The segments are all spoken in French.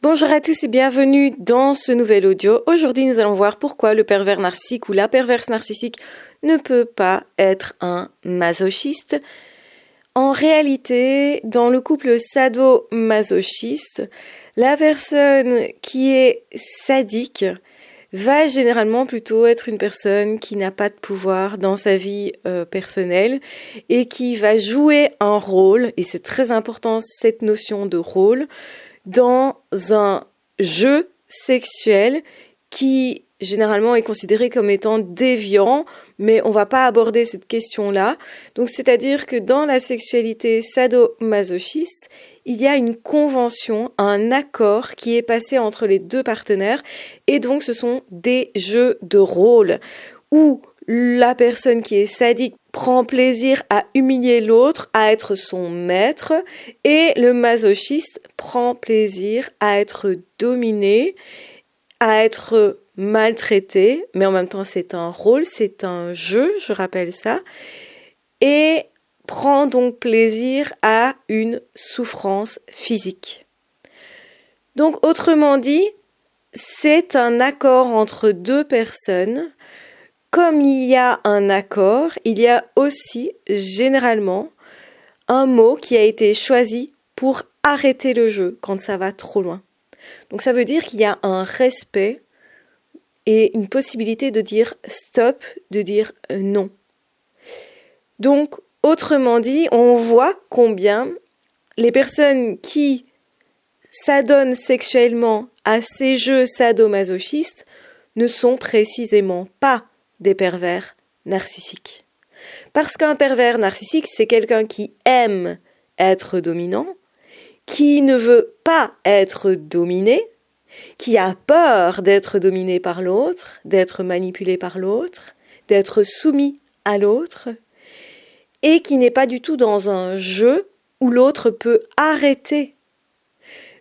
Bonjour à tous et bienvenue dans ce nouvel audio. Aujourd'hui, nous allons voir pourquoi le pervers narcissique ou la perverse narcissique ne peut pas être un masochiste. En réalité, dans le couple sado-masochiste, la personne qui est sadique va généralement plutôt être une personne qui n'a pas de pouvoir dans sa vie personnelle et qui va jouer un rôle, et c'est très important cette notion de rôle, dans un jeu sexuel qui généralement est considéré comme étant déviant, mais on va pas aborder cette question-là. Donc c'est-à-dire que dans la sexualité sado-masochiste, il y a une convention, un accord qui est passé entre les deux partenaires, et donc ce sont des jeux de rôle où la personne qui est sadique prend plaisir à humilier l'autre, à être son maître, et le masochiste prend plaisir à être dominé, à être maltraité, mais en même temps c'est un rôle, c'est un jeu, je rappelle ça, et prend donc plaisir à une souffrance physique. Donc autrement dit, c'est un accord entre deux personnes. Comme il y a un accord, il y a aussi généralement un mot qui a été choisi pour arrêter le jeu quand ça va trop loin. Donc ça veut dire qu'il y a un respect et une possibilité de dire stop, de dire non. Donc autrement dit, on voit combien les personnes qui s'adonnent sexuellement à ces jeux sadomasochistes ne sont précisément pas des pervers narcissiques. Parce qu'un pervers narcissique, c'est quelqu'un qui aime être dominant, qui ne veut pas être dominé, qui a peur d'être dominé par l'autre, d'être manipulé par l'autre, d'être soumis à l'autre, et qui n'est pas du tout dans un jeu où l'autre peut arrêter.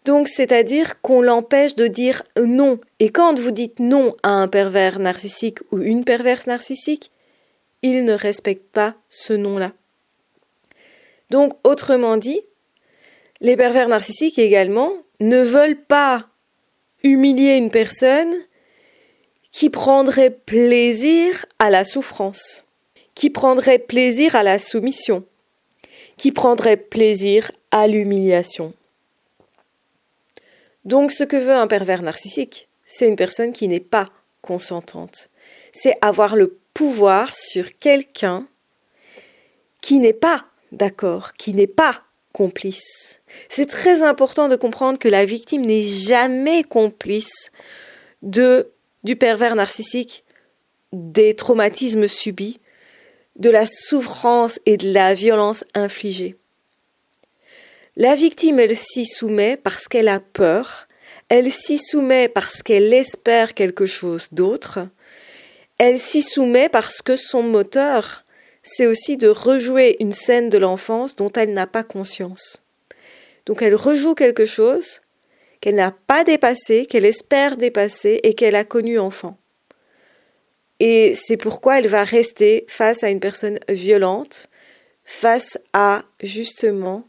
Donc, c'est-à-dire qu'on l'empêche de dire non. Et quand vous dites non à un pervers narcissique ou une perverse narcissique, il ne respecte pas ce non-là. Donc, autrement dit, les pervers narcissiques également ne veulent pas humilier une personne qui prendrait plaisir à la souffrance, qui prendrait plaisir à la soumission, qui prendrait plaisir à l'humiliation. Donc, ce que veut un pervers narcissique, c'est une personne qui n'est pas consentante. C'est avoir le pouvoir sur quelqu'un qui n'est pas d'accord, qui n'est pas complice. C'est très important de comprendre que la victime n'est jamais complice du pervers narcissique, des traumatismes subis, de la souffrance et de la violence infligée. La victime, elle s'y soumet parce qu'elle a peur, elle s'y soumet parce qu'elle espère quelque chose d'autre, elle s'y soumet parce que son moteur, c'est aussi de rejouer une scène de l'enfance dont elle n'a pas conscience. Donc elle rejoue quelque chose qu'elle n'a pas dépassé, qu'elle espère dépasser et qu'elle a connu enfant. Et c'est pourquoi elle va rester face à une personne violente, face à justement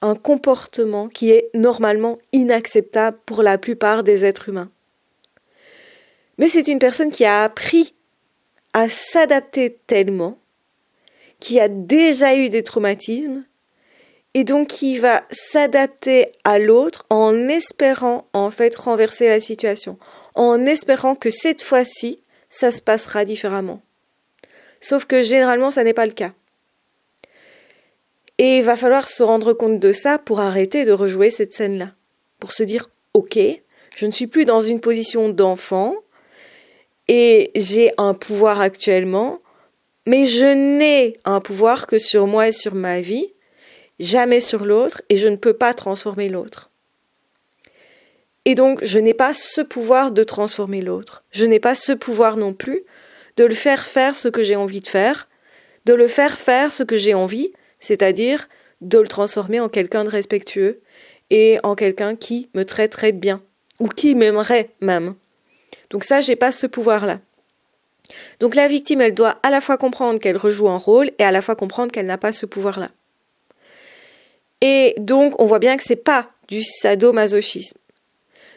un comportement qui est normalement inacceptable pour la plupart des êtres humains. Mais c'est une personne qui a appris à s'adapter tellement, qui a déjà eu des traumatismes, et donc qui va s'adapter à l'autre en espérant en fait renverser la situation, en espérant que cette fois-ci, ça se passera différemment. Sauf que généralement, ça n'est pas le cas. Et il va falloir se rendre compte de ça pour arrêter de rejouer cette scène-là. Pour se dire, ok, je ne suis plus dans une position d'enfant et j'ai un pouvoir actuellement, mais je n'ai un pouvoir que sur moi et sur ma vie, jamais sur l'autre, et je ne peux pas transformer l'autre. Et donc, je n'ai pas ce pouvoir de transformer l'autre. Je n'ai pas ce pouvoir non plus de le faire faire ce que j'ai envie de faire, de le faire faire ce que j'ai envie, c'est-à-dire de le transformer en quelqu'un de respectueux et en quelqu'un qui me traiterait bien ou qui m'aimerait même. Donc ça, j'ai pas ce pouvoir-là. Donc la victime, elle doit à la fois comprendre qu'elle rejoue un rôle et à la fois comprendre qu'elle n'a pas ce pouvoir-là. Et donc, on voit bien que c'est pas du sadomasochisme.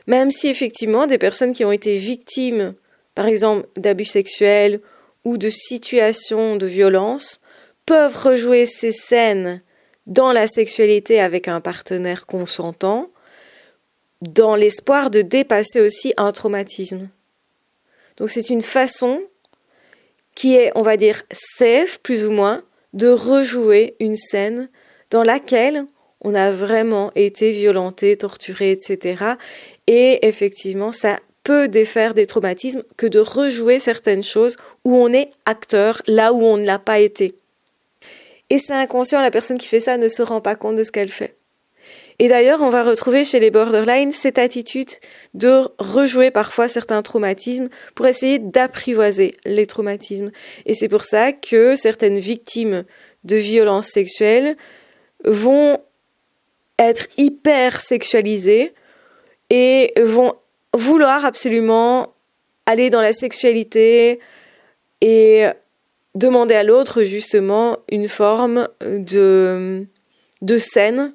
Même si effectivement des personnes qui ont été victimes, par exemple d'abus sexuels ou de situations de violence, peuvent rejouer ces scènes dans la sexualité avec un partenaire consentant, dans l'espoir de dépasser aussi un traumatisme. Donc c'est une façon qui est, on va dire, safe, plus ou moins, de rejouer une scène dans laquelle on a vraiment été violenté, torturé, etc. Et effectivement, ça peut défaire des traumatismes que de rejouer certaines choses où on est acteur, là où on ne l'a pas été. Et c'est inconscient, la personne qui fait ça ne se rend pas compte de ce qu'elle fait. Et d'ailleurs, on va retrouver chez les borderline cette attitude de rejouer parfois certains traumatismes pour essayer d'apprivoiser les traumatismes. Et c'est pour ça que certaines victimes de violences sexuelles vont être hyper sexualisées et vont vouloir absolument aller dans la sexualité et demander à l'autre justement une forme de scène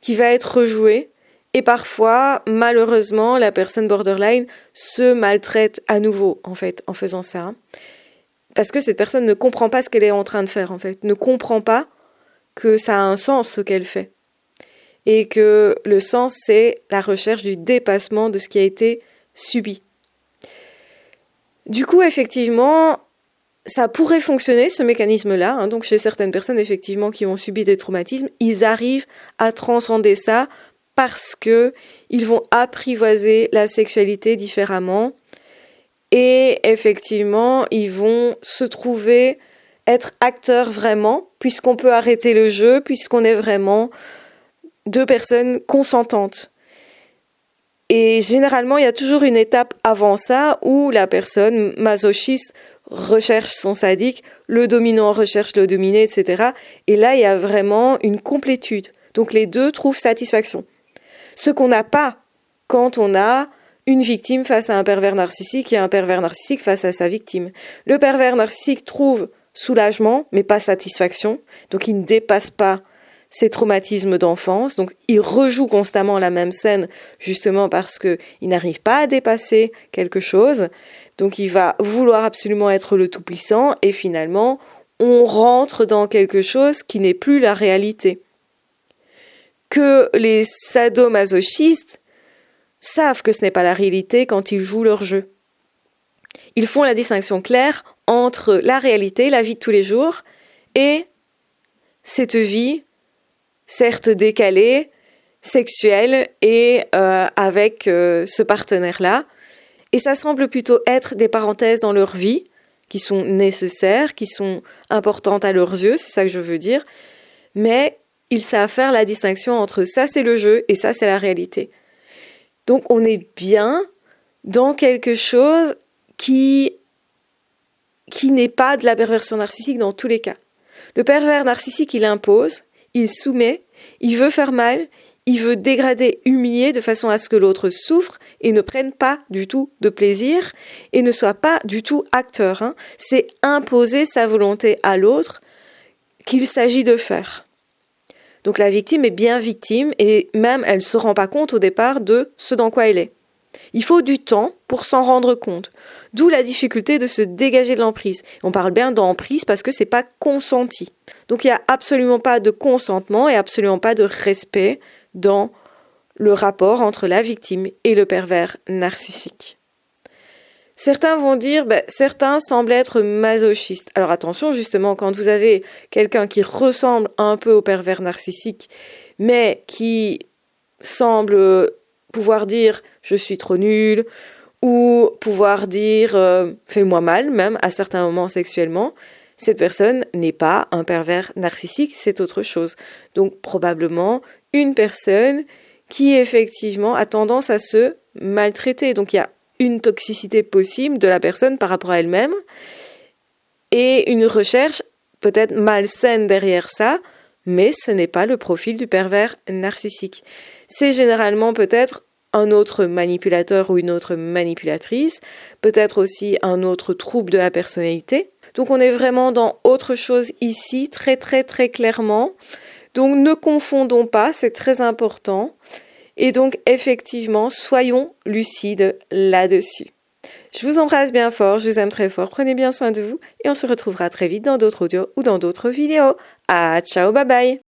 qui va être rejouée. Et parfois, malheureusement, la personne borderline se maltraite à nouveau, en fait, en faisant ça. Parce que cette personne ne comprend pas ce qu'elle est en train de faire, en fait. Ne comprend pas que ça a un sens, ce qu'elle fait. Et que le sens, c'est la recherche du dépassement de ce qui a été subi. Du coup, effectivement, ça pourrait fonctionner, ce mécanisme-là. Donc, chez certaines personnes, effectivement, qui ont subi des traumatismes, ils arrivent à transcender ça parce qu'ils vont apprivoiser la sexualité différemment. Et effectivement, ils vont se trouver être acteurs vraiment, puisqu'on peut arrêter le jeu, puisqu'on est vraiment deux personnes consentantes. Et généralement, il y a toujours une étape avant ça où la personne masochiste recherche son sadique, le dominant recherche le dominé, etc. Et là, il y a vraiment une complétude. Donc les deux trouvent satisfaction. Ce qu'on n'a pas quand on a une victime face à un pervers narcissique et un pervers narcissique face à sa victime. Le pervers narcissique trouve soulagement, mais pas satisfaction. Donc il ne dépasse pas ses traumatismes d'enfance. Donc il rejoue constamment la même scène, justement parce qu'il n'arrive pas à dépasser quelque chose. Donc il va vouloir absolument être le tout-puissant et finalement, on rentre dans quelque chose qui n'est plus la réalité. Que les sadomasochistes savent que ce n'est pas la réalité quand ils jouent leur jeu. Ils font la distinction claire entre la réalité, la vie de tous les jours, et cette vie, certes décalée, sexuelle, et avec ce partenaire-là. Et ça semble plutôt être des parenthèses dans leur vie, qui sont nécessaires, qui sont importantes à leurs yeux, c'est ça que je veux dire. Mais ils savent faire la distinction entre ça c'est le jeu et ça c'est la réalité. Donc on est bien dans quelque chose qui n'est pas de la perversion narcissique dans tous les cas. Le pervers narcissique, il impose, il soumet, il veut faire mal, il veut dégrader, humilier de façon à ce que l'autre souffre et ne prenne pas du tout de plaisir et ne soit pas du tout acteur. C'est imposer sa volonté à l'autre qu'il s'agit de faire. Donc la victime est bien victime et même elle ne se rend pas compte au départ de ce dans quoi elle est. Il faut du temps pour s'en rendre compte. D'où la difficulté de se dégager de l'emprise. On parle bien d'emprise parce que c'est pas consenti. Donc il n'y a absolument pas de consentement et absolument pas de respect dans le rapport entre la victime et le pervers narcissique. Certains vont dire, certains semblent être masochistes. Alors attention, justement, quand vous avez quelqu'un qui ressemble un peu au pervers narcissique, mais qui semble pouvoir dire « je suis trop nul » ou pouvoir dire « fais-moi mal » même à certains moments sexuellement, cette personne n'est pas un pervers narcissique, c'est autre chose. Donc probablement une personne qui effectivement a tendance à se maltraiter. Donc il y a une toxicité possible de la personne par rapport à elle-même et une recherche peut-être malsaine derrière ça, mais ce n'est pas le profil du pervers narcissique. C'est généralement peut-être un autre manipulateur ou une autre manipulatrice, peut-être aussi un autre trouble de la personnalité. Donc on est vraiment dans autre chose ici, très très très clairement. Donc ne confondons pas, c'est très important. Et donc, effectivement, soyons lucides là-dessus. Je vous embrasse bien fort, je vous aime très fort, prenez bien soin de vous et on se retrouvera très vite dans d'autres audios ou dans d'autres vidéos. Ah, ciao, bye bye!